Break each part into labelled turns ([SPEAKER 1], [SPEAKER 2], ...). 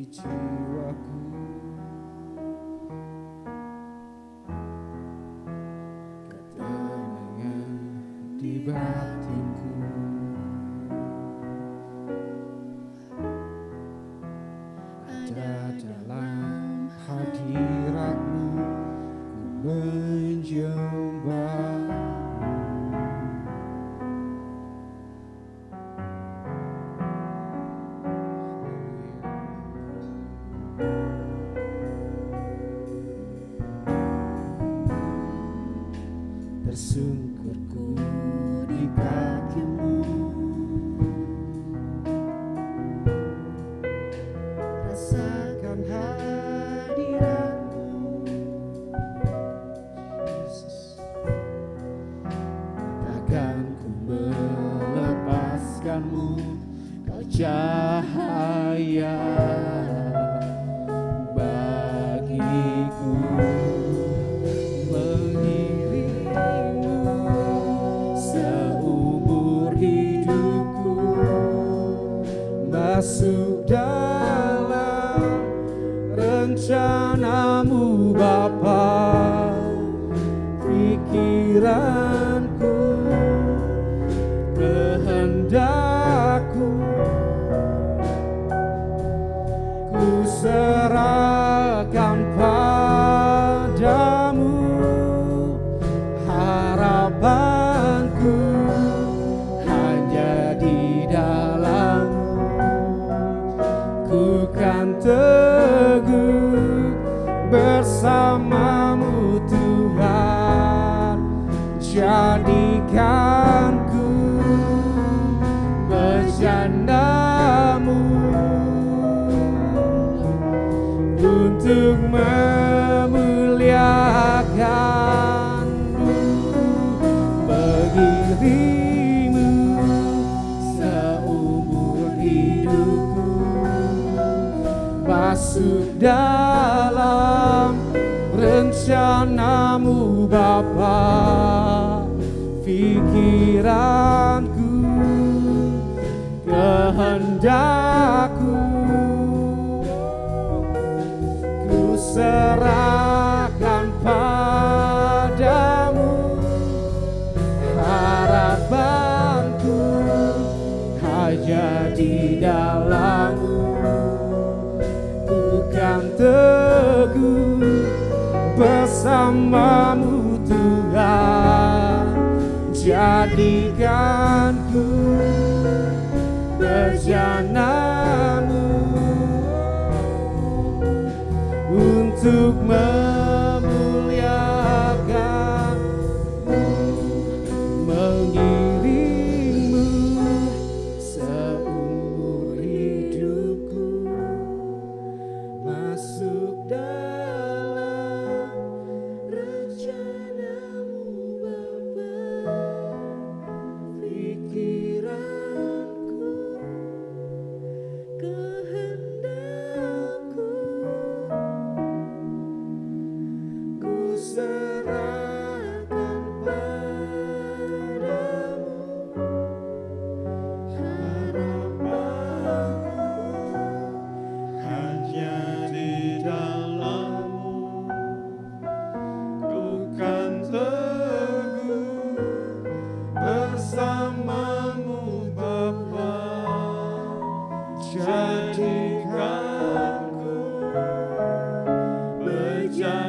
[SPEAKER 1] jiwaku, ketenangan di batinku. Ada dalam hadiratmu, ku menyembah. Tersungkurku di kakimu, rasakan hadiratmu, Yesus. Takkan ku melepaskanmu, kau cahaya bagiku. Masuk dalam rencanamu Bapa, pikiranku, kehendakku, ku serahkan padamu. Harapanku hanya di dalam, ku kan teguh bersamamu Tuhan. Jadikanku bejanamu untuk memuliakanmu, mengiringmu seumur hidupku. Masuk dalam rencanamu Bapa, pikiranku, kehendakku, ku serahkan padamu. Harapanku hanya di dalam-Mu, kan teguh bersamamu Tuhan. Jadikanku bejanamu untuk memuliakanmu, mengiringmu seumur hidupku. Masuk dalam rencanamu Bapa, pikiranku, kehendakku, ku serahkan padamu. Harapanku hanya di dalam-Mu, ku kan teguh bersamamu Bapa. Jadikanku bejanamu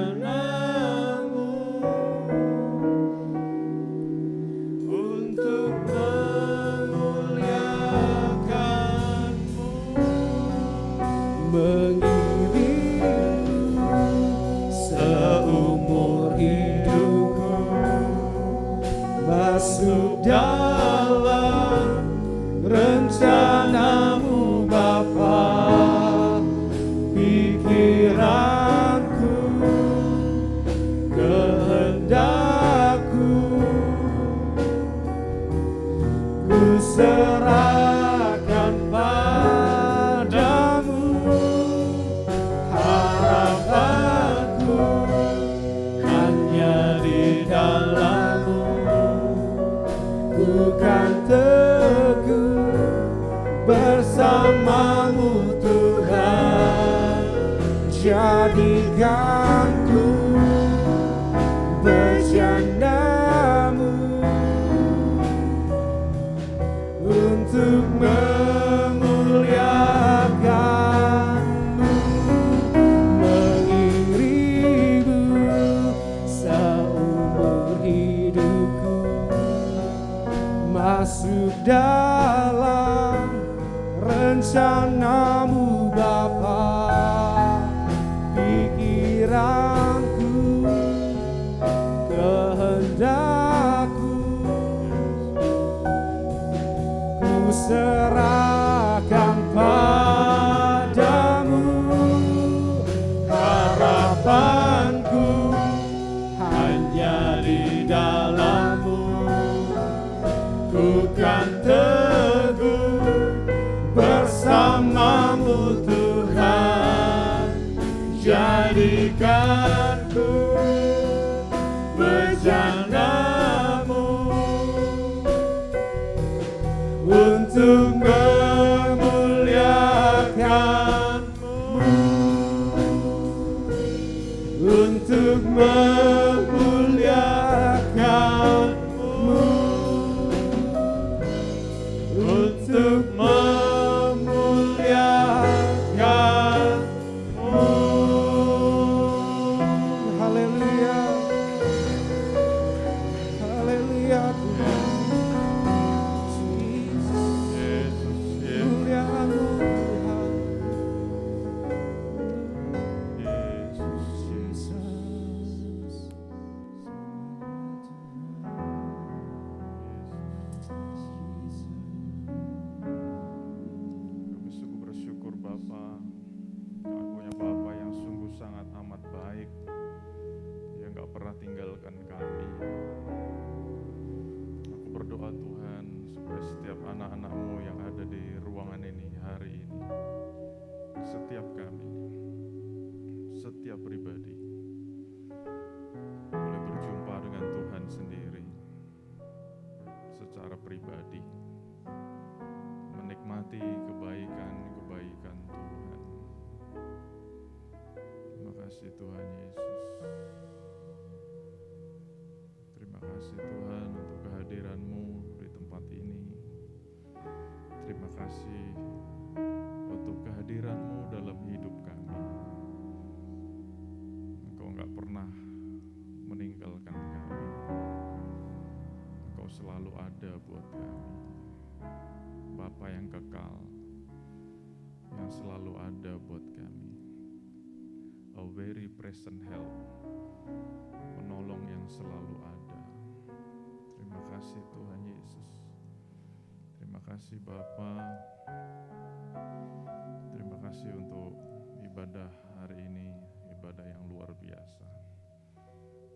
[SPEAKER 1] untuk memuliakanmu, mengiringmu seumur hidupku. Masuk dalam rencanamu Bapa, pikiranku, kehendakku, ku serahkan padamu. Harapanku hanya di dalam-Mu, ku kan teguh bersamamu Tuhan. jadikanku bercandamu untuk memuliakanmu, mengiringmu seumur hidupku, masuk dalam rencanamu Bapa. Pikiranku, kehendakku, ku serahkan padamu. Harapanku hanya di dalam-Mu, ku kan teguh bersama-Mu Tuhan. Jadikanku bercandamu untuk memuliakanmu, untuk memuliakanmu, untuk memuliakanmu. Haleluya, haleluya Tuhan. Muliamu Tuhan. Jesus.
[SPEAKER 2] Kami sungguh bersyukur Bapa, kami punya Bapa yang sungguh sangat amat baik, yang gak pernah tinggalkan kami. Aku berdoa Tuhan, supaya setiap anak-anak-Mu yang ada di ruangan ini hari ini, setiap kami, setiap pribadi, boleh berjumpa dengan Tuhan sendiri, secara pribadi, menikmati kebaikan-kebaikan Tuhan. Terima kasih Tuhan Yesus. Terima kasih Tuhan untuk kehadiran-Mu di tempat ini. Terima kasih untuk kehadiran-Mu dalam hidup kami. Engkau enggak pernah meninggalkan kami. Engkau selalu ada buat kami. Bapa yang kekal, yang selalu ada buat kami. A very present help, penolong yang selalu ada. Terima kasih Tuhan Yesus. Terima kasih Bapa. Terima kasih untuk ibadah hari ini, ibadah yang luar biasa.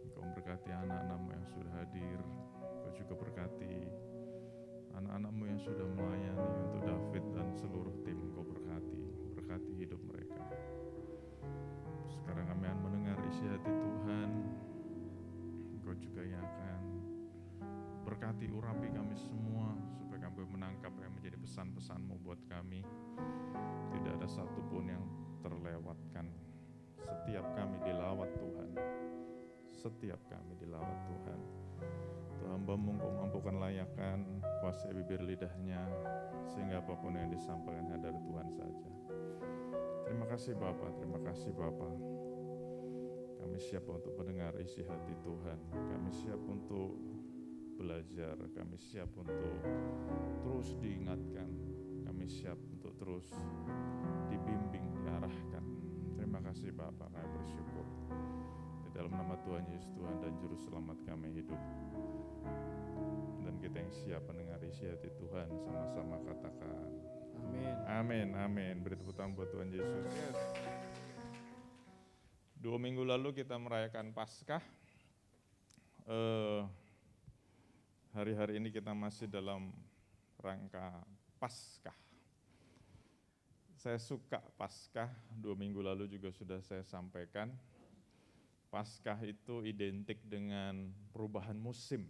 [SPEAKER 2] Engkau memberkati anak-anak-Mu yang sudah hadir. Engkau juga berkati anak-anak-Mu yang sudah melayani untuk David dan seluruh tim. Engkau berkati hidup mereka. Sekarang kami akan mendengar isi hati Tuhan. Engkau juga yang akan berkati urapi kami semua, supaya kami menangkap yang menjadi pesan-pesan-Mu buat kami. Tidak ada satupun yang terlewatkan. Setiap kami dilawat Tuhan. Setiap kami dilawat Tuhan. Hamba-Mu Engkau mampukan layakan, kuasai bibir lidahnya, sehingga apapun yang disampaikan hanya dari Tuhan saja. Terima kasih Bapa, terima kasih Bapa. Kami siap untuk mendengar isi hati Tuhan. Kami siap untuk belajar, kami siap untuk terus diingatkan, kami siap untuk terus dibimbing, diarahkan. Terima kasih Bapa, kami bersyukur. Di dalam nama Tuhan Yesus, Tuhan dan Juru Selamat kami hidup. Dan kita yang siap mendengar isi hati Tuhan, sama-sama katakan amin. Amin, amin. Beri tepuk tangan buat Tuhan Yesus. Yes. 2 minggu lalu kita merayakan Paskah. Hari-hari ini kita masih dalam rangka Paskah. Saya suka Paskah, 2 minggu lalu juga sudah saya sampaikan. Paskah itu identik dengan perubahan musim.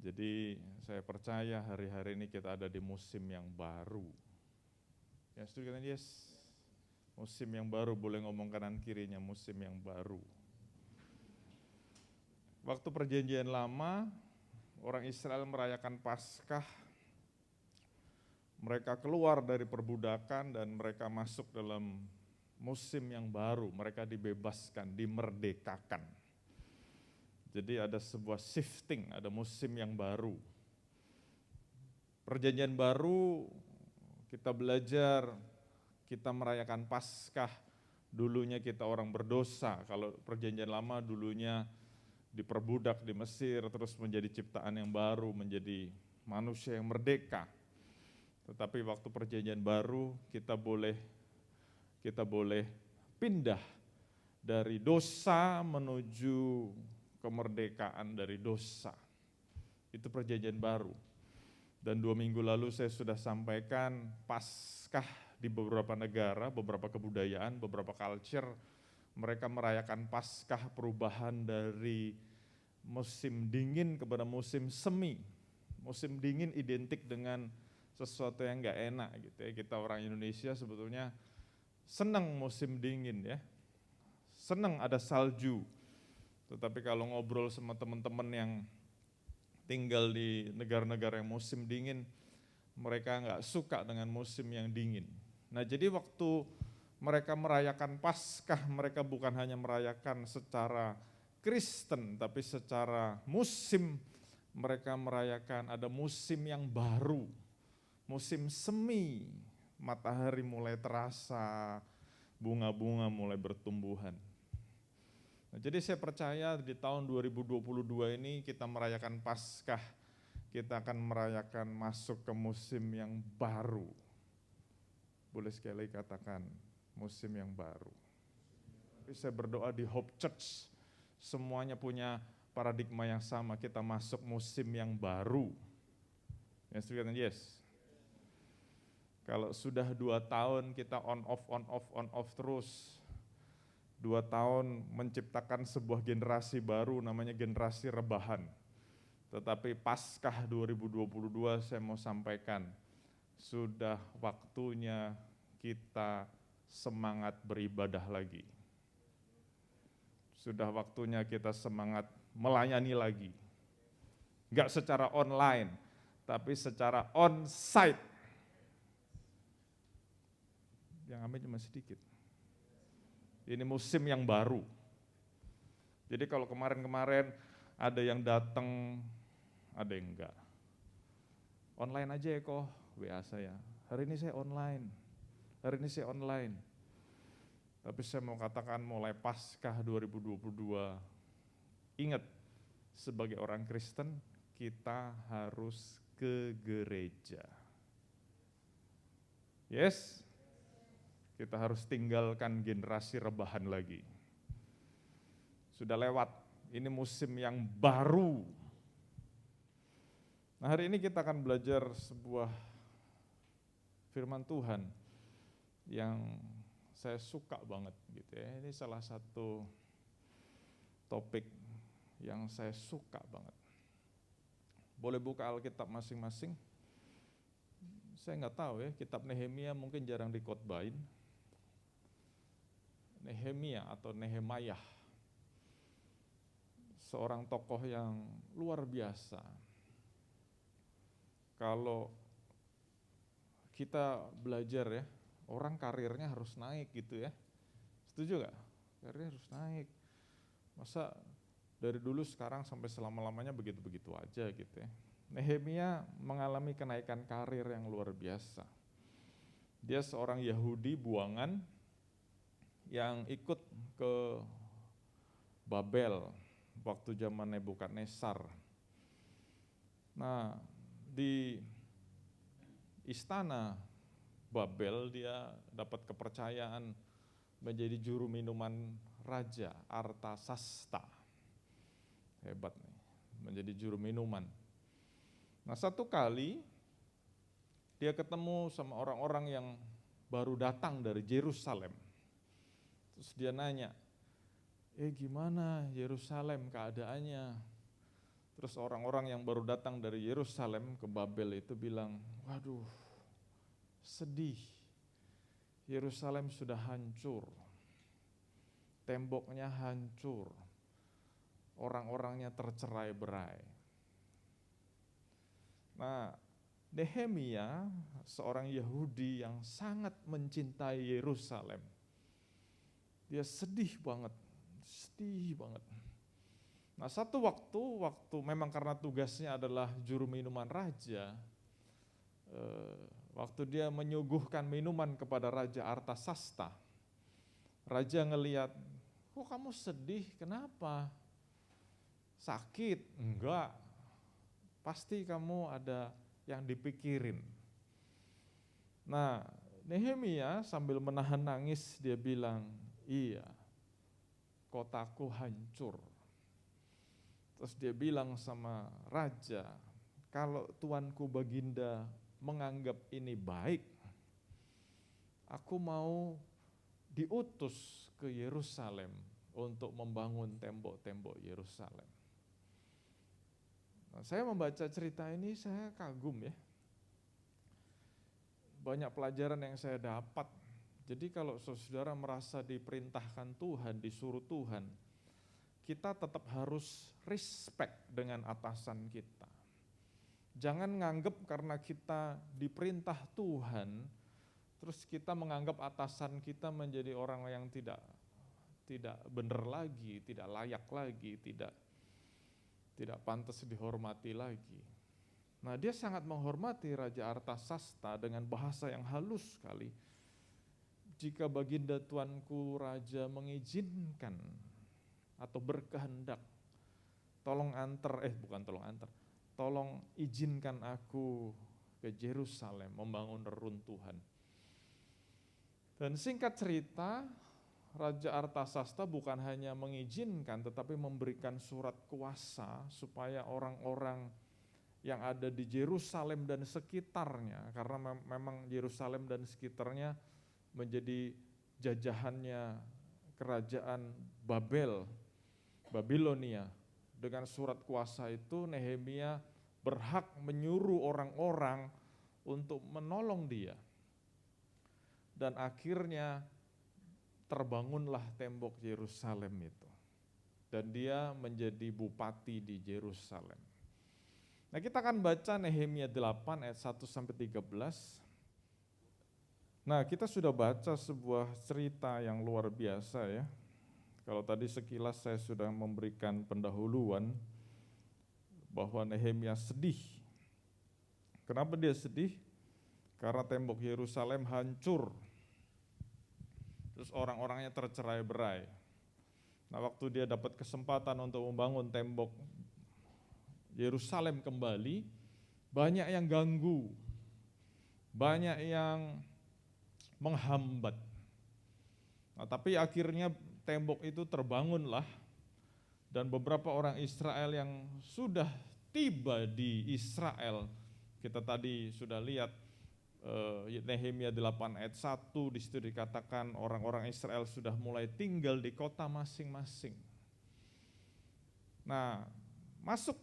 [SPEAKER 2] Jadi saya percaya hari-hari ini kita ada di musim yang baru. Ya, setuju kan? Yes. Musim yang baru, boleh ngomong kanan kirinya, musim yang baru. Waktu perjanjian lama, orang Israel merayakan Paskah, mereka keluar dari perbudakan dan mereka masuk dalam musim yang baru, mereka dibebaskan, dimerdekakan. Jadi ada sebuah shifting, ada musim yang baru. Perjanjian baru, kita belajar, kita merayakan Paskah, dulunya kita orang berdosa. Kalau perjanjian lama dulunya diperbudak di Mesir, terus menjadi ciptaan yang baru, menjadi manusia yang merdeka. Tetapi waktu perjanjian baru kita boleh pindah dari dosa menuju kemerdekaan dari dosa. Itu perjanjian baru. Dan 2 minggu lalu saya sudah sampaikan Paskah di beberapa negara, beberapa kebudayaan, beberapa culture, mereka merayakan Paskah perubahan dari musim dingin kepada musim semi. Musim dingin identik dengan sesuatu yang gak enak gitu ya. Kita orang Indonesia sebetulnya senang musim dingin ya, senang ada salju. Tetapi kalau ngobrol sama teman-teman yang tinggal di negara-negara yang musim dingin, mereka nggak suka dengan musim yang dingin. Nah jadi waktu mereka merayakan Paskah, mereka bukan hanya merayakan secara Kristen, tapi secara musim mereka merayakan ada musim yang baru, musim semi, matahari mulai terasa, bunga-bunga mulai bertumbuhan. Nah, jadi saya percaya di tahun 2022 ini kita merayakan Paskah, kita akan merayakan masuk ke musim yang baru. Boleh sekali katakan musim yang baru. Saya berdoa di Hope Church, semuanya punya paradigma yang sama, kita masuk musim yang baru. Yang setuju yes. Kalau sudah 2 tahun kita on off terus, 2 tahun menciptakan sebuah generasi baru namanya generasi rebahan. Tetapi Paskah 2022 saya mau sampaikan, sudah waktunya kita semangat beribadah lagi. Sudah waktunya kita semangat melayani lagi. Enggak secara online, tapi secara on-site. Yang amin cuma sedikit. Ini musim yang baru. Jadi kalau kemarin-kemarin ada yang datang, ada yang enggak. Online aja ya kok, WA saya. Hari ini saya online, hari ini saya online. Tapi saya mau katakan mulai Paskah 2022, ingat sebagai orang Kristen kita harus ke gereja. Yes? Kita harus tinggalkan generasi rebahan lagi. Sudah lewat, ini musim yang baru. Nah hari ini kita akan belajar sebuah firman Tuhan yang saya suka banget gitu ya. Ini salah satu topik yang saya suka banget. Boleh buka Alkitab masing-masing. Saya nggak tahu ya, kitab Nehemia mungkin jarang dikhotbahin. Nehemia atau Nehemiah, seorang tokoh yang luar biasa. Kalau kita belajar ya, orang karirnya harus naik gitu ya. Setuju gak? Karirnya harus naik. Masa dari dulu sekarang sampai selama-lamanya begitu-begitu aja gitu ya. Nehemia mengalami kenaikan karir yang luar biasa. Dia seorang Yahudi buangan yang ikut ke Babel waktu zaman Nebukadnezar. Nah, di istana Babel dia dapat kepercayaan menjadi juru minuman raja Artasasta. Hebat nih, menjadi juru minuman. Nah, satu kali dia ketemu sama orang-orang yang baru datang dari Yerusalem. Terus dia nanya, gimana Yerusalem keadaannya? Terus orang-orang yang baru datang dari Yerusalem ke Babel itu bilang, waduh sedih, Yerusalem sudah hancur, temboknya hancur, orang-orangnya tercerai-berai. Nah, Nehemia, seorang Yahudi yang sangat mencintai Yerusalem, dia sedih banget. Nah, satu waktu memang karena tugasnya adalah juru minuman raja, waktu dia menyuguhkan minuman kepada Raja Artasasta, raja ngelihat, kok kamu sedih, kenapa? Sakit? Enggak, pasti kamu ada yang dipikirin. Nah, Nehemia sambil menahan nangis dia bilang, iya, kotaku hancur. Terus dia bilang sama raja, kalau tuanku Baginda menganggap ini baik, aku mau diutus ke Yerusalem untuk membangun tembok-tembok Yerusalem. Nah, saya membaca cerita ini saya kagum ya. Banyak pelajaran yang saya dapat. Jadi kalau saudara merasa diperintahkan Tuhan, disuruh Tuhan, kita tetap harus respect dengan atasan kita. Jangan nganggap karena kita diperintah Tuhan, terus kita menganggap atasan kita menjadi orang yang tidak benar lagi, tidak layak lagi, tidak pantas dihormati lagi. Nah, dia sangat menghormati Raja Artasasta dengan bahasa yang halus sekali. Jika Baginda Tuanku Raja mengizinkan atau berkehendak, tolong izinkan aku ke Yerusalem membangun reruntuhan. Dan singkat cerita, Raja Artasasta bukan hanya mengizinkan tetapi memberikan surat kuasa supaya orang-orang yang ada di Yerusalem dan sekitarnya, karena memang Yerusalem dan sekitarnya menjadi jajahannya kerajaan Babilonia. Dengan surat kuasa itu Nehemia berhak menyuruh orang-orang untuk menolong dia. Dan akhirnya terbangunlah tembok Yerusalem itu. Dan dia menjadi bupati di Yerusalem. Nah, kita akan baca Nehemia 8 ayat 1 sampai 13. Nah, kita sudah baca sebuah cerita yang luar biasa ya. Kalau tadi sekilas saya sudah memberikan pendahuluan bahwa Nehemia sedih. Kenapa dia sedih? Karena tembok Yerusalem hancur. Terus orang-orangnya tercerai-berai. Nah, waktu dia dapat kesempatan untuk membangun tembok Yerusalem kembali, banyak yang ganggu, banyak yang menghambat. Nah, tapi akhirnya tembok itu terbangunlah, dan beberapa orang Israel yang sudah tiba di Israel, kita tadi sudah lihat Nehemia 8 ayat 1, di situ dikatakan orang-orang Israel sudah mulai tinggal di kota masing-masing. Nah, masuk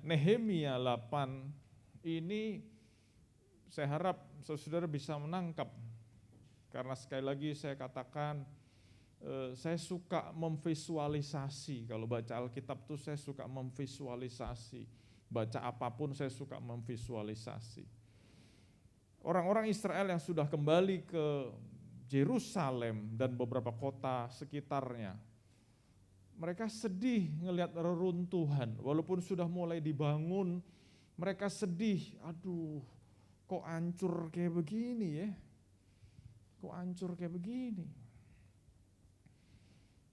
[SPEAKER 2] Nehemia 8 ini saya harap saudara bisa menangkap, karena sekali lagi saya katakan saya suka memvisualisasi. Kalau baca Alkitab tuh saya suka memvisualisasi, baca apapun saya suka memvisualisasi. Orang-orang Israel yang sudah kembali ke Yerusalem dan beberapa kota sekitarnya, mereka sedih ngelihat reruntuhan. Walaupun sudah mulai dibangun, mereka sedih. Aduh, kok hancur kayak begini ya? Kok hancur kayak begini?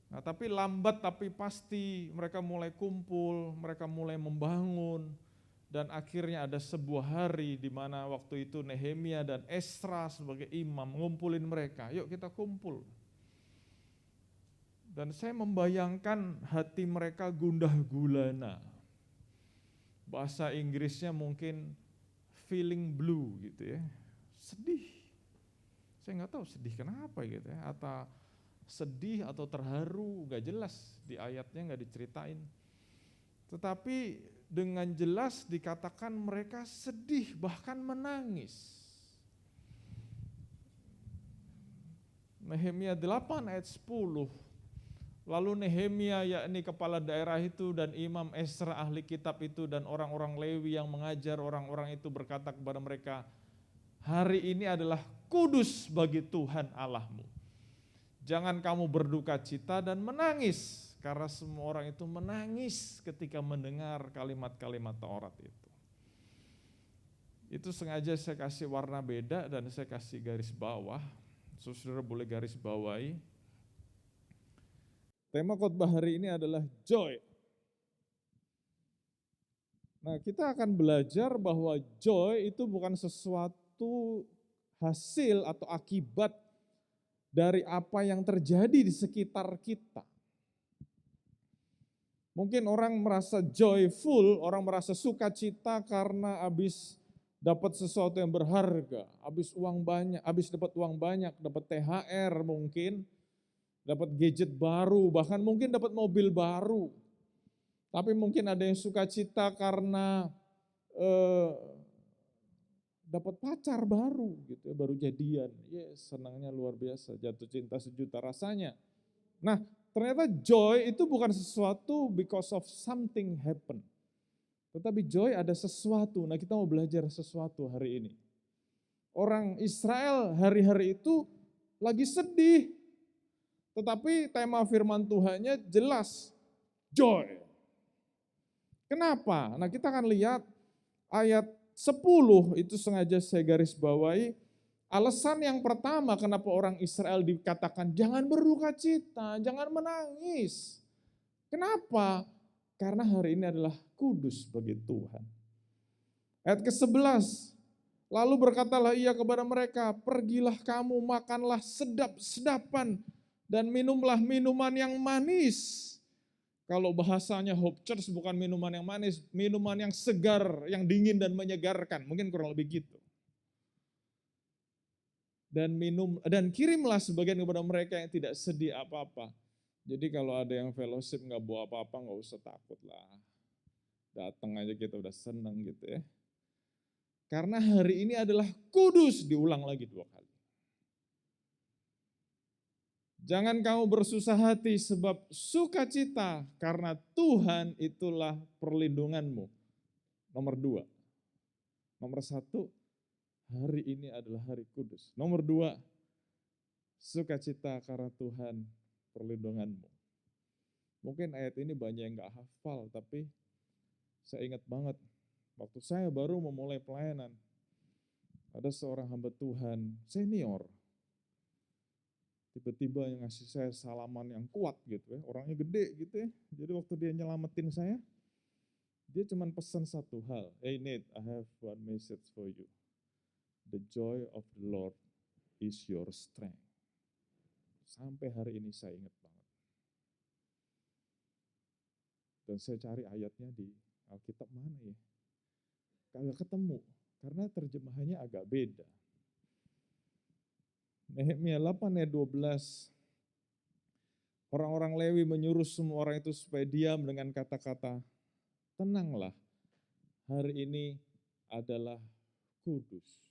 [SPEAKER 2] Nah, tapi lambat tapi pasti mereka mulai kumpul, mereka mulai membangun. Dan akhirnya ada sebuah hari di mana waktu itu Nehemia dan Esra sebagai imam ngumpulin mereka. Yuk kita kumpul. Dan saya membayangkan hati mereka gundah gulana. Bahasa Inggrisnya mungkin feeling blue gitu ya. Sedih. Saya nggak tahu sedih kenapa gitu ya. Atau sedih atau terharu, nggak jelas di ayatnya nggak diceritain. Tetapi dengan jelas dikatakan mereka sedih bahkan menangis. Nehemia 8 ayat 10. Lalu Nehemia yakni kepala daerah itu dan Imam Esra ahli kitab itu dan orang-orang Lewi yang mengajar orang-orang itu berkata kepada mereka, hari ini adalah kudus bagi Tuhan Allahmu. Jangan kamu berduka cita dan menangis, karena semua orang itu menangis ketika mendengar kalimat-kalimat Taurat itu. Itu sengaja saya kasih warna beda dan saya kasih garis bawah, saudara boleh garis bawahi. Tema khotbah hari ini adalah joy. Nah, kita akan belajar bahwa joy itu bukan sesuatu hasil atau akibat dari apa yang terjadi di sekitar kita. Mungkin orang merasa joyful, orang merasa sukacita karena habis dapat sesuatu yang berharga, habis dapat uang banyak, dapat THR mungkin, dapat gadget baru, bahkan mungkin dapat mobil baru. Tapi mungkin ada yang sukacita karena dapat pacar baru gitu ya, baru jadian. Yes, senangnya luar biasa, jatuh cinta sejuta rasanya. Nah, ternyata joy itu bukan sesuatu because of something happen. Tetapi joy ada sesuatu. Nah, kita mau belajar sesuatu hari ini. Orang Israel hari-hari itu lagi sedih. Tetapi tema firman Tuhannya jelas, joy. Kenapa? Nah, kita akan lihat ayat 10 itu sengaja saya garis bawahi. Alasan yang pertama kenapa orang Israel dikatakan jangan berduka cita, jangan menangis. Kenapa? Karena hari ini adalah kudus bagi Tuhan. Ayat ke-11, lalu berkatalah ia kepada mereka, pergilah kamu makanlah sedap-sedapan dan minumlah minuman yang manis. Kalau bahasanya Hope Church bukan minuman yang manis, minuman yang segar, yang dingin dan menyegarkan. Mungkin kurang lebih gitu. Dan kirimlah sebagian kepada mereka yang tidak sedih apa-apa. Jadi kalau ada yang fellowship nggak bawa apa-apa, nggak usah takut lah. Datang aja kita udah seneng gitu ya. Karena hari ini adalah kudus, diulang lagi 2 kali. Jangan kamu bersusah hati sebab sukacita karena Tuhan itulah perlindunganmu. Nomor 2. Nomor 1, hari ini adalah hari kudus. Nomor 2, sukacita karena Tuhan perlindunganmu. Mungkin ayat ini banyak yang gak hafal, tapi saya ingat banget waktu saya baru memulai pelayanan. Ada seorang hamba Tuhan senior. Tiba-tiba yang ngasih saya salaman yang kuat gitu ya, orangnya gede gitu ya. Jadi waktu dia nyelamatin saya, dia cuma pesan satu hal, hey Nate, I have one message for you. The joy of the Lord is your strength. Sampai hari ini saya ingat banget. Dan saya cari ayatnya di Alkitab mana ya. Kagak ketemu, karena terjemahannya agak beda. Nehemia 8 ayat 12, orang-orang Lewi menyuruh semua orang itu supaya diam dengan kata-kata, tenanglah, hari ini adalah kudus.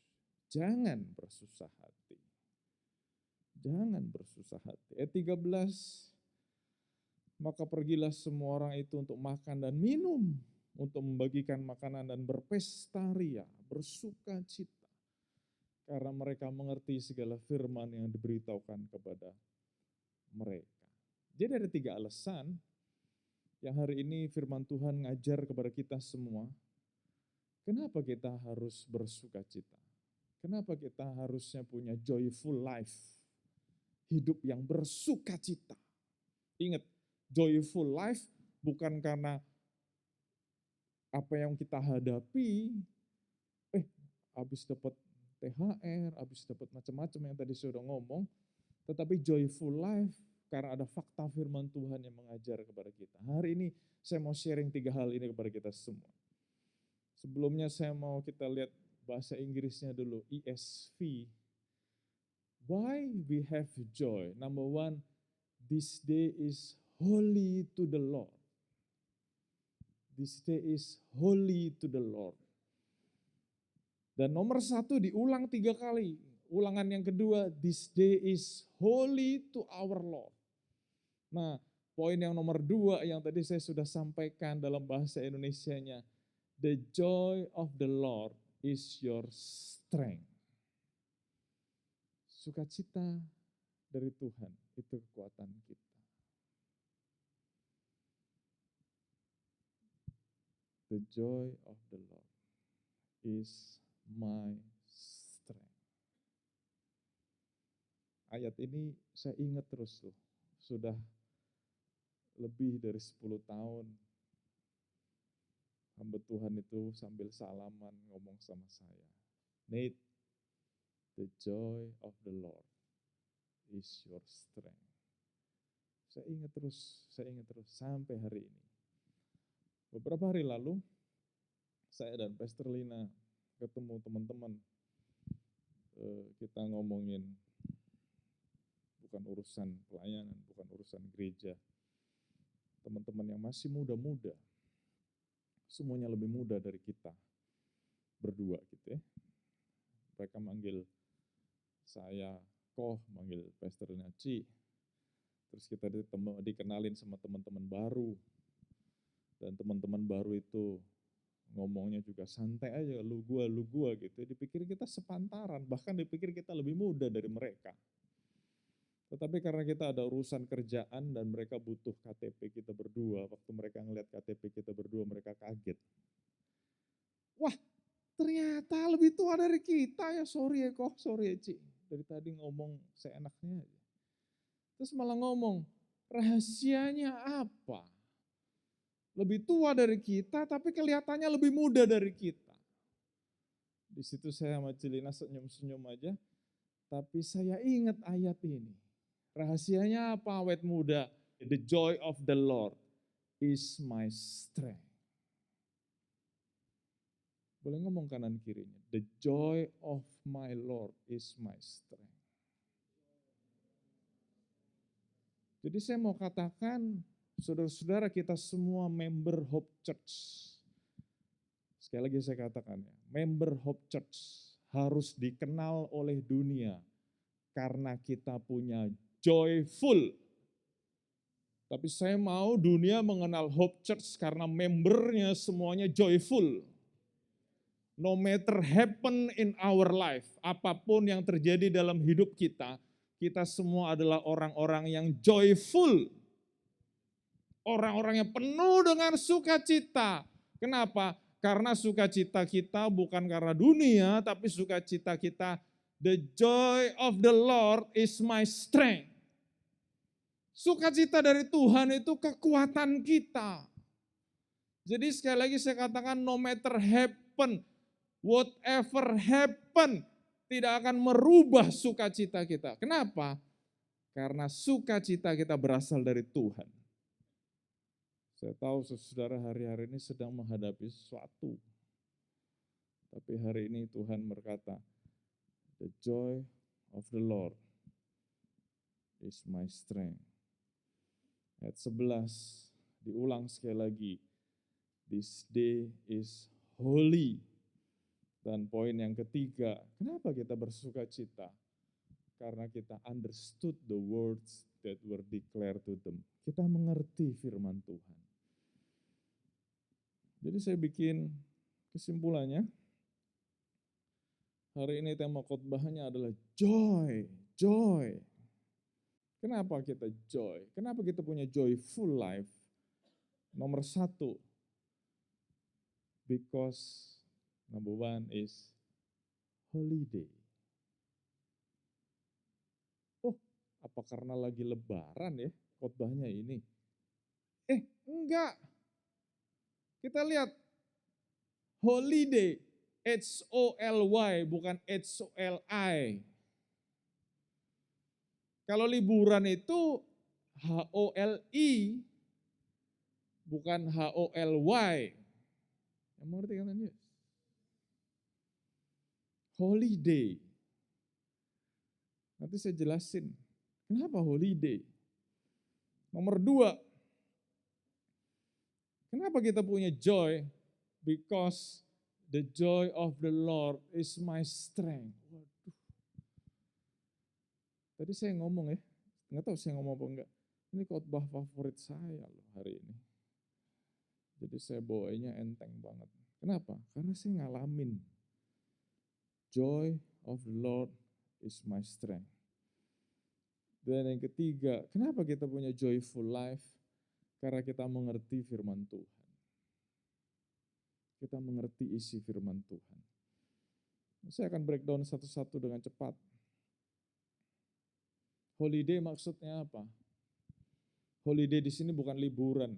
[SPEAKER 2] Jangan bersusah hati. Jangan bersusah hati. Ayat 13, maka pergilah semua orang itu untuk makan dan minum, untuk membagikan makanan dan berpesta ria, bersuka cita. Karena mereka mengerti segala firman yang diberitahukan kepada mereka. Jadi ada 3 alasan yang hari ini firman Tuhan ngajar kepada kita semua. Kenapa kita harus bersuka cita? Kenapa kita harusnya punya joyful life? Hidup yang bersuka cita. Ingat, joyful life bukan karena apa yang kita hadapi, habis dapat THR, habis dapat macam-macam yang tadi sudah ngomong, tetapi joyful life karena ada fakta firman Tuhan yang mengajar kepada kita. Hari ini saya mau sharing 3 hal ini kepada kita semua. Sebelumnya saya mau kita lihat bahasa Inggrisnya dulu, ESV. Why we have joy? Number 1, this day is holy to the Lord. This day is holy to the Lord. Dan nomor 1 diulang 3 kali.
[SPEAKER 3] Ulangan yang kedua, this day is holy to our Lord. Nah, poin yang nomor 2 yang tadi saya sudah sampaikan dalam bahasa Indonesianya, the joy of the Lord is your strength. Sukacita dari Tuhan itu kekuatan kita. The joy of the Lord is my strength. Ayat ini saya ingat terus tuh, sudah lebih dari 10 tahun hamba Tuhan itu sambil salaman ngomong sama saya, Nate, the joy of the Lord is your strength. Saya ingat terus sampai hari ini. Beberapa hari lalu, saya dan Pastor Lina ketemu teman-teman. Kita ngomongin bukan urusan pelayanan, bukan urusan gereja. Teman-teman yang masih muda-muda, semuanya lebih muda dari kita berdua gitu ya. Mereka manggil saya Koh, manggil Pastor Lina Ci. Terus kita dikenalin sama teman-teman baru. Dan teman-teman baru itu ngomongnya juga santai aja, lu gua gitu. Dipikir kita sepantaran, bahkan dipikir kita lebih muda dari mereka. Tetapi karena kita ada urusan kerjaan dan mereka butuh KTP kita berdua, waktu mereka ngeliat KTP kita berdua, mereka kaget. Wah, ternyata lebih tua dari kita ya, sorry ya Koh, sorry ya Ci. Dari tadi ngomong seenaknya aja. Terus malah ngomong, rahasianya apa? Lebih tua dari kita, tapi kelihatannya lebih muda dari kita. Di situ saya sama Cilina senyum-senyum aja, tapi saya ingat ayat ini. Rahasianya apa awet muda? The joy of the Lord is my strength. Boleh ngomong kanan kirinya. The joy of my Lord is my strength. Jadi saya mau katakan, saudara-saudara kita semua member Hope Church. Sekali lagi saya katakan ya, member Hope Church harus dikenal oleh dunia karena kita punya joyful. Tapi saya mau dunia mengenal Hope Church karena membernya semuanya joyful. No matter happen in our life, apapun yang terjadi dalam hidup kita, kita semua adalah orang-orang yang joyful. Orang-orang yang penuh dengan sukacita. Kenapa? Karena sukacita kita bukan karena dunia, tapi sukacita kita, the joy of the Lord is my strength. Sukacita dari Tuhan itu kekuatan kita. Jadi sekali lagi saya katakan, no matter happen, whatever happen, tidak akan merubah sukacita kita. Kenapa? Karena sukacita kita berasal dari Tuhan. Saya tahu saudara hari-hari ini sedang menghadapi sesuatu. Tapi hari ini Tuhan berkata, the joy of the Lord is my strength. Ayat 11, diulang sekali lagi. This day is holy. Dan poin yang ketiga, kenapa kita bersuka-cita? Karena kita understood the words that were declared to them. Kita mengerti firman Tuhan. Jadi saya bikin kesimpulannya, hari ini tema khotbahnya adalah joy, joy. Kenapa kita joy? Kenapa kita punya joyful life? Nomor 1, because number 1 is holiday. Oh, apa karena lagi lebaran ya khotbahnya ini? Enggak. Kita lihat, holiday, H-O-L-Y, bukan H-O-L-I. Kalau liburan itu H-O-L-I, bukan H-O-L-Y. Yang mengerti kan ini? Holiday. Nanti saya jelasin, kenapa holiday. Nomor 2, kenapa kita punya joy? Because the joy of the Lord is my strength. Waduh. Tadi saya ngomong ya, nggak tahu saya ngomong apa enggak. Ini khotbah favorit saya loh hari ini. Jadi saya bawanya enteng banget. Kenapa? Karena saya ngalamin. Joy of the Lord is my strength. Dan yang ketiga, kenapa kita punya joyful life? Karena kita mengerti firman Tuhan. Kita mengerti isi firman Tuhan. Saya akan breakdown satu-satu dengan cepat. Holiday maksudnya apa? Holiday di sini bukan liburan.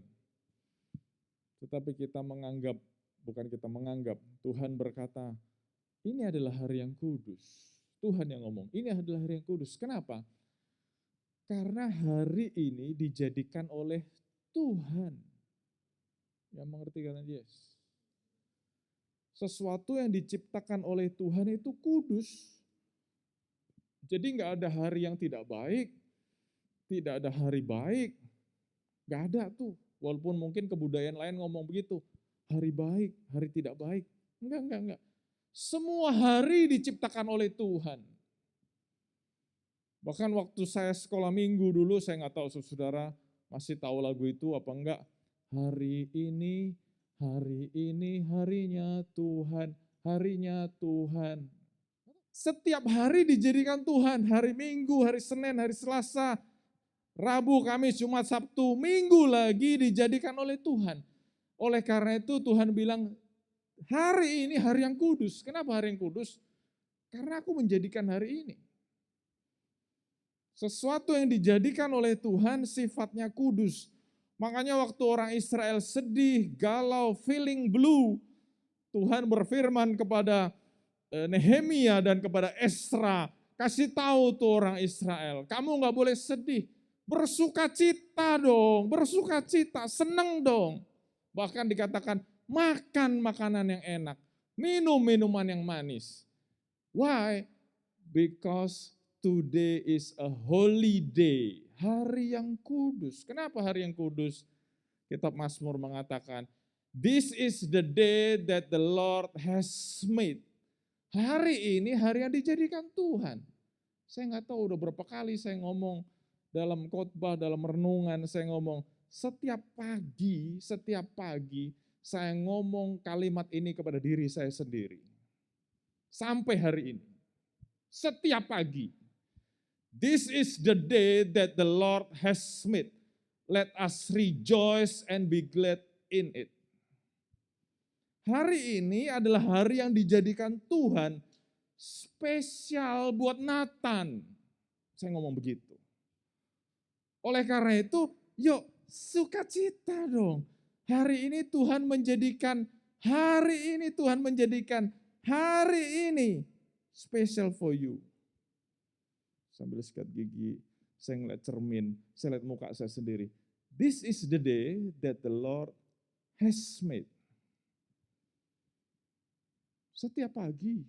[SPEAKER 3] Tetapi kita menganggap, bukan kita menganggap, Tuhan berkata, ini adalah hari yang kudus. Tuhan yang ngomong, ini adalah hari yang kudus. Kenapa? Karena hari ini dijadikan oleh Tuhan. Yang mengerti kata yes. Sesuatu yang diciptakan oleh Tuhan itu kudus. Jadi nggak ada hari yang tidak baik, tidak ada hari baik, nggak ada tuh. Walaupun mungkin kebudayaan lain ngomong begitu, hari baik, hari tidak baik. Enggak. Semua hari diciptakan oleh Tuhan. Bahkan waktu saya sekolah minggu dulu, saya nggak tahu saudara masih tahu lagu itu apa enggak. Hari ini harinya Tuhan, harinya Tuhan. Setiap hari dijadikan Tuhan, hari Minggu, hari Senin, hari Selasa, Rabu, Kamis, Jumat, Sabtu, Minggu lagi dijadikan oleh Tuhan. Oleh karena itu Tuhan bilang, hari ini hari yang kudus. Kenapa hari yang kudus? Karena aku menjadikan hari ini. Sesuatu yang dijadikan oleh Tuhan sifatnya kudus. Makanya waktu orang Israel sedih, galau, feeling blue, Tuhan berfirman kepada Nehemia dan kepada Esra, kasih tahu tuh orang Israel, kamu nggak boleh sedih, bersukacita dong, bersukacita, seneng dong. Bahkan dikatakan makan makanan yang enak, minum minuman yang manis. Why? Because today is a holy day, hari yang kudus. Kenapa hari yang kudus? Kitab Mazmur mengatakan, this is the day that the Lord has made. Hari ini hari yang dijadikan Tuhan. Saya nggak tahu udah berapa kali saya ngomong dalam khotbah, dalam renungan, saya ngomong setiap pagi saya ngomong kalimat ini kepada diri saya sendiri. Sampai hari ini. Setiap pagi. This is the day that the Lord has made. Let us rejoice and be glad in it. Hari ini adalah hari yang dijadikan Tuhan spesial buat Nathan. Saya ngomong begitu. Oleh karena itu, yuk sukacita dong. Hari ini Tuhan menjadikan hari ini special for you. Sambil sikat gigi, saya ngeliat cermin, saya lihat muka saya sendiri. This is the day that the Lord has made. Setiap pagi.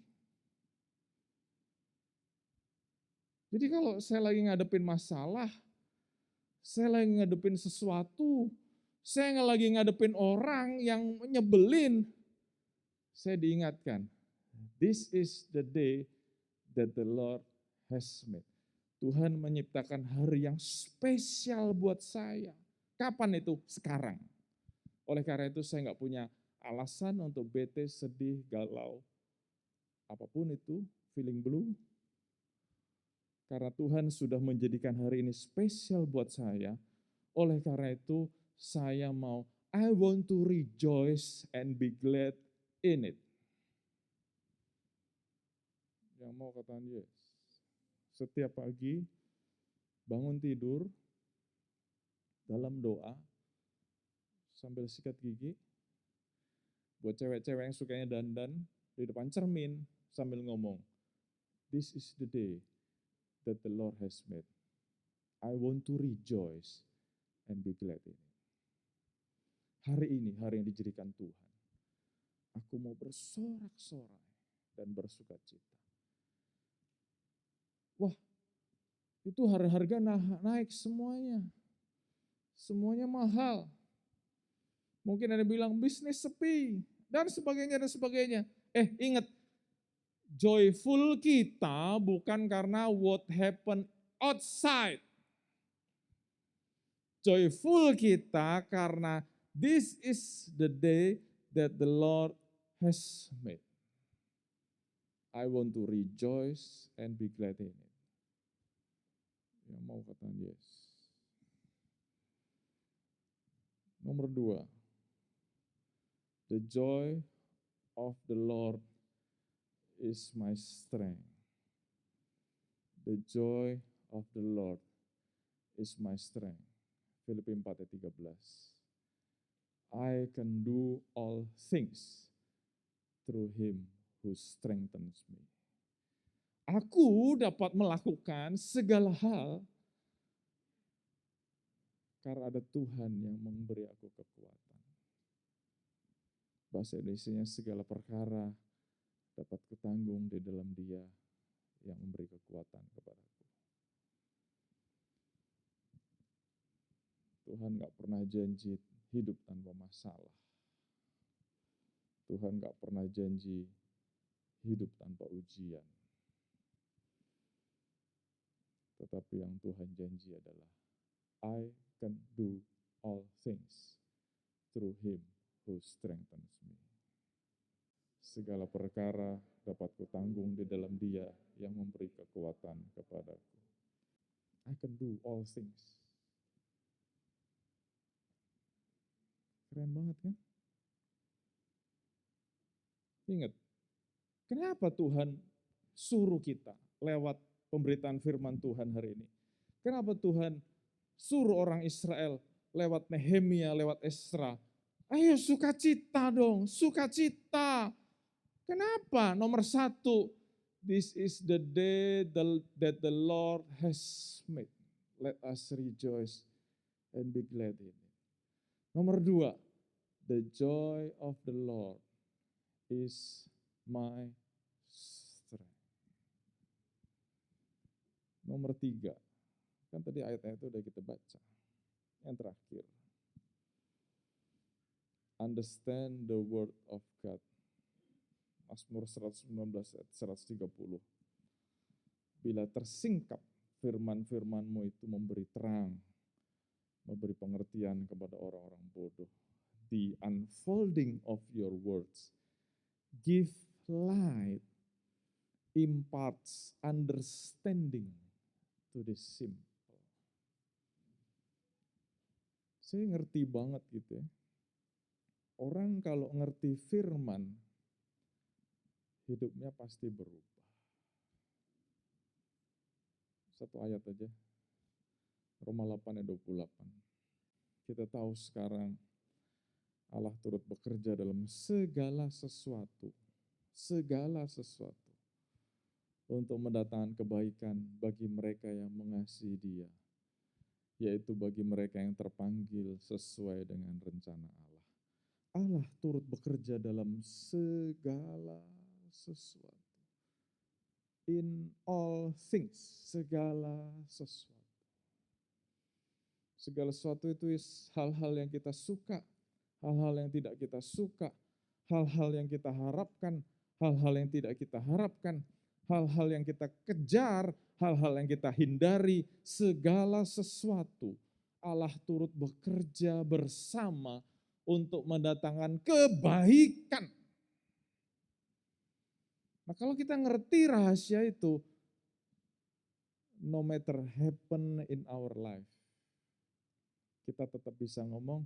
[SPEAKER 3] Jadi kalau saya lagi ngadepin masalah, saya lagi ngadepin sesuatu, saya lagi ngadepin orang yang nyebelin, saya diingatkan, this is the day that the Lord has made. Tuhan menciptakan hari yang spesial buat saya. Kapan itu? Sekarang. Oleh karena itu saya nggak punya alasan untuk bete, sedih, galau, apapun itu, feeling blue. Karena Tuhan sudah menjadikan hari ini spesial buat saya. Oleh karena itu saya mau, I want to rejoice and be glad in it. Yang mau katakan yes. Setiap pagi bangun tidur dalam doa sambil sikat gigi. Buat cewek-cewek yang sukanya dandan di depan cermin sambil ngomong, this is the day that the Lord has made. I want to rejoice and be glad in it. Hari ini, hari yang dijadikan Tuhan. Aku mau bersorak-sorai dan bersukacita. Wah, itu harga naik semuanya. Semuanya mahal. Mungkin ada yang bilang bisnis sepi, dan sebagainya. Ingat, joyful kita bukan karena what happened outside. Joyful kita karena this is the day that the Lord has made. I want to rejoice and be glad in it. Yang mau katakan yes. Nomor 2. The joy of the Lord is my strength. The joy of the Lord is my strength. Filipi 4 ayat 13. I can do all things through Him who strengthens me. Aku dapat melakukan segala hal karena ada Tuhan yang memberi aku kekuatan. Bahasa Indonesianya segala perkara dapat kutanggung di dalam Dia yang memberi kekuatan kepadaku. Tuhan gak pernah janji hidup tanpa masalah. Tuhan gak pernah janji hidup tanpa ujian. Tetapi yang Tuhan janji adalah I can do all things through Him who strengthens me. Segala perkara dapat kutanggung di dalam Dia yang memberi kekuatan kepadaku. I can do all things. Keren banget kan? Ingat, kenapa Tuhan suruh kita lewat pemberitaan firman Tuhan hari ini? Kenapa Tuhan suruh orang Israel lewat Nehemia, lewat Esra? Ayo sukacita dong, sukacita. Kenapa? Nomor 1, this is the day that the Lord has made. Let us rejoice and be glad in it. Nomor 2, the joy of the Lord is my strength. Nomor 3, kan tadi ayat-ayat itu udah kita baca. Yang terakhir, understand the word of God. Mazmur 119 ayat 130. Bila tersingkap firman-firman-Mu itu memberi terang, memberi pengertian kepada orang-orang bodoh. The unfolding of your words give light, imparts understanding to the simple. Saya ngerti banget gitu ya. Orang kalau ngerti firman, hidupnya pasti berubah. Satu ayat aja, Roma 8 ayat 28. Kita tahu sekarang Allah turut bekerja dalam segala sesuatu untuk mendatangkan kebaikan bagi mereka yang mengasihi Dia, yaitu bagi mereka yang terpanggil sesuai dengan rencana Allah. Allah turut bekerja dalam segala sesuatu. In all things, segala sesuatu. Segala sesuatu itu hal-hal yang kita suka, hal-hal yang tidak kita suka, hal-hal yang kita harapkan, hal-hal yang tidak kita harapkan, hal-hal yang kita kejar, hal-hal yang kita hindari, segala sesuatu Allah turut bekerja bersama untuk mendatangkan kebaikan. Nah, kalau kita ngerti rahasia itu, no matter happen in our life, kita tetap bisa ngomong,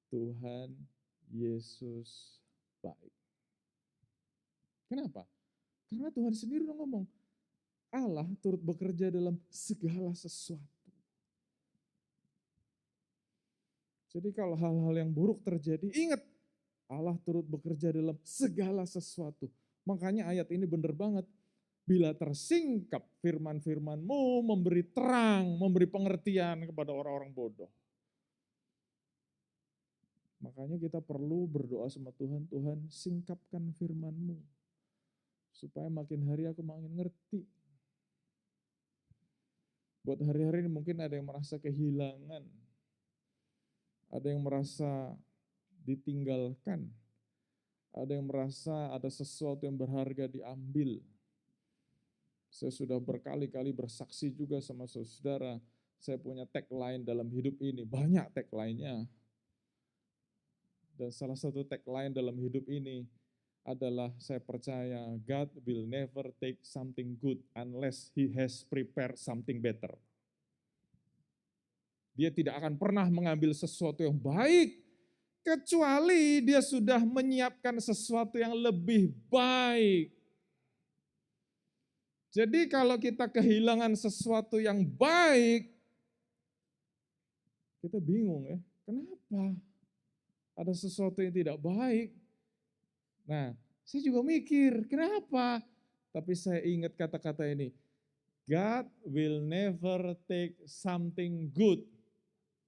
[SPEAKER 3] Tuhan Yesus baik. Kenapa? Karena Tuhan sendiri udah ngomong, Allah turut bekerja dalam segala sesuatu. Jadi kalau hal-hal yang buruk terjadi, ingat, Allah turut bekerja dalam segala sesuatu. Makanya ayat ini benar banget. Bila tersingkap firman-firman-Mu memberi terang, memberi pengertian kepada orang-orang bodoh. Makanya kita perlu berdoa sama Tuhan, Tuhan singkapkan firman-Mu. Supaya makin hari aku makin ngerti. Buat hari-hari ini mungkin ada yang merasa kehilangan. Ada yang merasa ditinggalkan. Ada yang merasa ada sesuatu yang berharga diambil. Saya sudah berkali-kali bersaksi juga sama saudara, saya punya tagline dalam hidup ini, banyak tagline-nya. Dan salah satu tagline dalam hidup ini adalah saya percaya God will never take something good unless He has prepared something better. Dia tidak akan pernah mengambil sesuatu yang baik kecuali dia sudah menyiapkan sesuatu yang lebih baik. Jadi kalau kita kehilangan sesuatu yang baik, kita bingung ya, kenapa? Ada sesuatu yang tidak baik. Nah, saya juga mikir, kenapa? Tapi saya ingat kata-kata ini, God will never take something good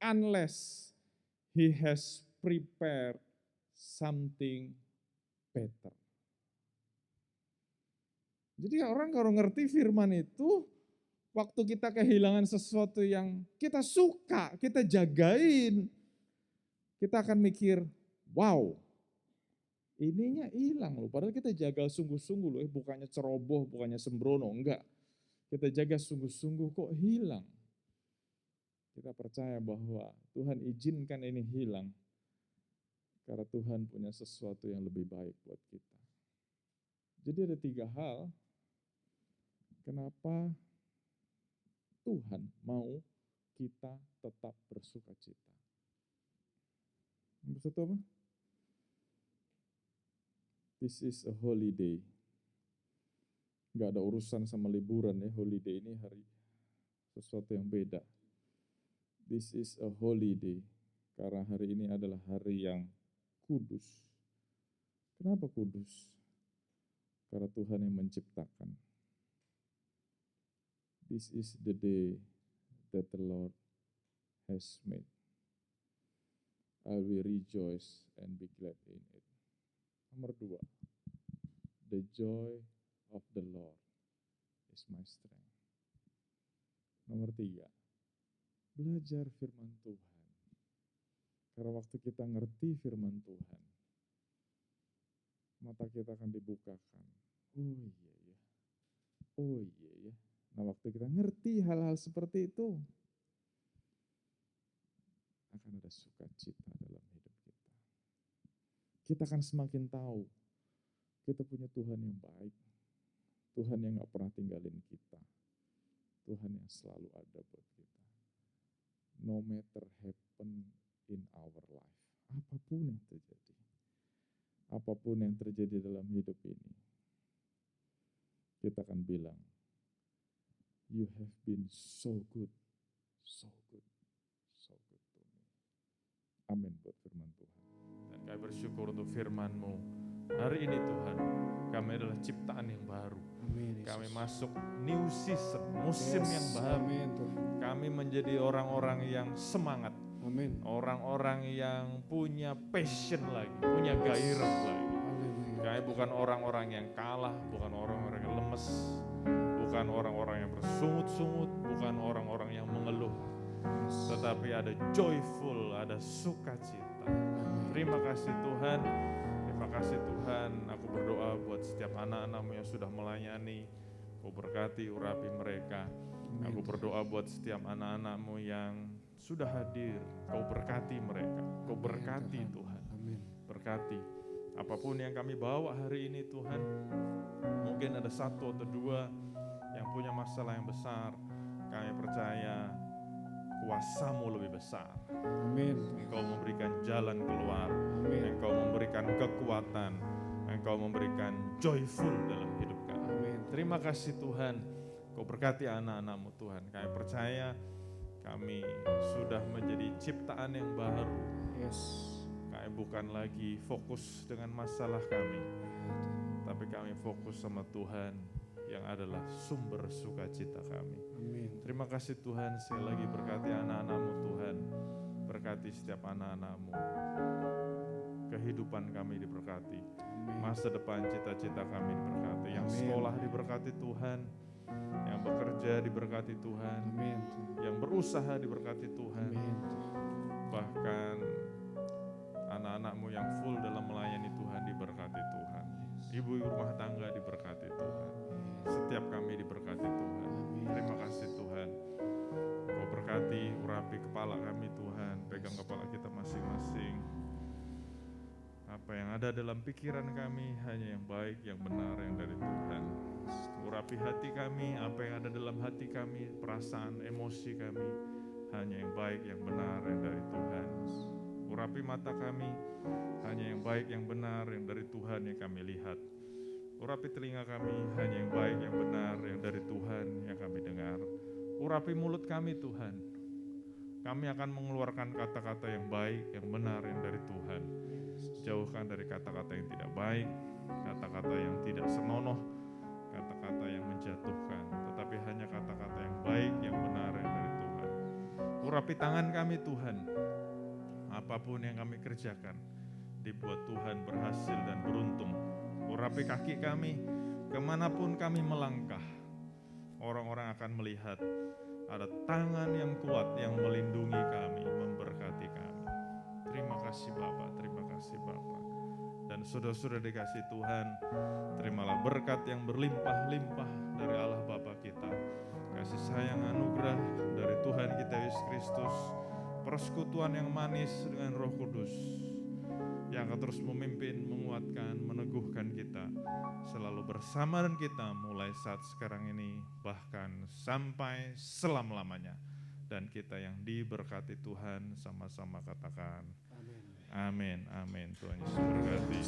[SPEAKER 3] unless He has prepared something better. Jadi orang kalau ngerti firman itu, waktu kita kehilangan sesuatu yang kita suka, kita jagain, kita akan mikir, wow, ininya hilang loh. Padahal kita jaga sungguh-sungguh loh, bukannya ceroboh, bukannya sembrono, enggak. Kita jaga sungguh-sungguh kok hilang. Kita percaya bahwa Tuhan izinkan ini hilang, karena Tuhan punya sesuatu yang lebih baik buat kita. Jadi ada 3 hal, kenapa Tuhan mau kita tetap bersuka cita. Nomor 1 apa? This is a holiday. Gak ada urusan sama liburan ya, holiday ini hari sesuatu yang beda. This is a holiday, karena hari ini adalah hari yang kudus. Kenapa kudus? Karena Tuhan yang menciptakan. This is the day that the Lord has made. I will rejoice and be glad in it. Nomor 2, the joy of the Lord is my strength. Nomor 3, belajar firman Tuhan. Karena waktu kita ngerti firman Tuhan, mata kita akan dibukakan. Oh iya ya. Nah waktu kita ngerti hal-hal seperti itu, akan ada sukacita dalam hidup kita. Kita akan semakin tahu, kita punya Tuhan yang baik. Tuhan yang gak pernah tinggalin kita. Tuhan yang selalu ada buat kita. No matter happen in our life. Apapun yang terjadi. Apapun yang terjadi dalam hidup ini. Kita akan bilang, you have been so good, so good, so good to me. Amin buat firman Tuhan.
[SPEAKER 2] Dan kami bersyukur untuk firman-Mu. Hari ini Tuhan, kami adalah ciptaan yang baru.
[SPEAKER 1] Amin,
[SPEAKER 2] Kami
[SPEAKER 1] Yesus.
[SPEAKER 2] masuk new season, musim
[SPEAKER 1] Yes,
[SPEAKER 2] yang baru.
[SPEAKER 1] Amin, Tuhan.
[SPEAKER 2] Kami menjadi orang-orang yang semangat.
[SPEAKER 1] Amin.
[SPEAKER 2] Orang-orang yang punya passion lagi, punya gairah lagi.
[SPEAKER 1] Haleluya.
[SPEAKER 2] Kami bukan orang-orang yang kalah, bukan orang-orang yang lemes, bukan orang-orang yang bersungut-sungut, bukan orang-orang yang mengeluh. Tetapi ada joyful, ada sukacita. Terima kasih Tuhan. Terima kasih Tuhan. Aku berdoa buat setiap anak-anak-Mu yang sudah melayani. Kau berkati, urapi mereka. Aku berdoa buat setiap anak-anak-Mu yang sudah hadir. Kau berkati mereka. Kau berkati Tuhan.
[SPEAKER 1] Amin.
[SPEAKER 2] Berkati. Apapun yang kami bawa hari ini Tuhan. Mungkin ada 1 atau 2 yang punya masalah yang besar. Kami percaya kuasa-Mu lebih besar.
[SPEAKER 1] Amin.
[SPEAKER 2] Engkau memberikan jalan keluar.
[SPEAKER 1] Amin.
[SPEAKER 2] Engkau memberikan kekuatan. Engkau memberikan joyful dalam hidup kami.
[SPEAKER 1] Amin.
[SPEAKER 2] Terima kasih Tuhan. Kau berkati anak-anak-Mu Tuhan. Kami percaya kami sudah menjadi ciptaan yang baru.
[SPEAKER 1] Yes.
[SPEAKER 2] Kami bukan lagi fokus dengan masalah kami. Tapi kami fokus sama Tuhan yang adalah sumber sukacita kami.
[SPEAKER 1] Amin.
[SPEAKER 2] Terima kasih Tuhan, sekali lagi berkati anak-anak-Mu Tuhan. Berkati setiap anak-anak-Mu. Kehidupan kami diberkati. Masa depan cita-cita kami diberkati. Yang sekolah diberkati Tuhan. Yang bekerja diberkati Tuhan.
[SPEAKER 1] Amin.
[SPEAKER 2] Yang berusaha diberkati Tuhan.
[SPEAKER 1] Amin.
[SPEAKER 2] Bahkan anak-anak-Mu yang full dalam melayani Tuhan diberkati Tuhan. Ibu rumah tangga diberkati Tuhan. setiap kami diberkati Tuhan. Terima kasih Tuhan. Kau berkati, urapi kepala kami Tuhan, pegang kepala kita masing-masing. Apa yang ada dalam pikiran kami hanya yang baik, yang benar, yang dari Tuhan. Urapi hati kami, apa yang ada dalam hati kami, perasaan, emosi kami, hanya yang baik, yang benar, yang dari Tuhan. Urapi mata kami, hanya yang baik, yang benar, yang dari Tuhan yang kami lihat. Urapi telinga kami, hanya yang baik, yang benar, yang dari Tuhan yang kami dengar. Urapi mulut kami Tuhan. Kami akan mengeluarkan kata-kata yang baik, yang benar, yang dari Tuhan. Jauhkan dari kata-kata yang tidak baik, kata-kata yang tidak senonoh, kata-kata yang menjatuhkan, tetapi hanya kata-kata yang baik, yang benar, yang dari Tuhan. Urapi tangan kami Tuhan. Apapun yang kami kerjakan, dibuat Tuhan berhasil dan beruntung. Urapi kaki kami, kemanapun kami melangkah, orang-orang akan melihat ada tangan yang kuat yang melindungi kami, memberkati kami. Terima kasih Bapa, terima kasih Bapa. Dan saudara-saudara dikasih Tuhan, terimalah berkat yang berlimpah-limpah dari Allah Bapa kita. Kasih sayang anugerah dari Tuhan kita Yesus Kristus, persekutuan yang manis dengan Roh Kudus, yang akan terus memimpin, menguatkan, meneguhkan kita, selalu bersama dengan kita mulai saat sekarang ini, bahkan sampai selama-lamanya. Dan kita yang diberkati Tuhan sama-sama katakan amin. Amin, amin. Tuhan Yesus berkati.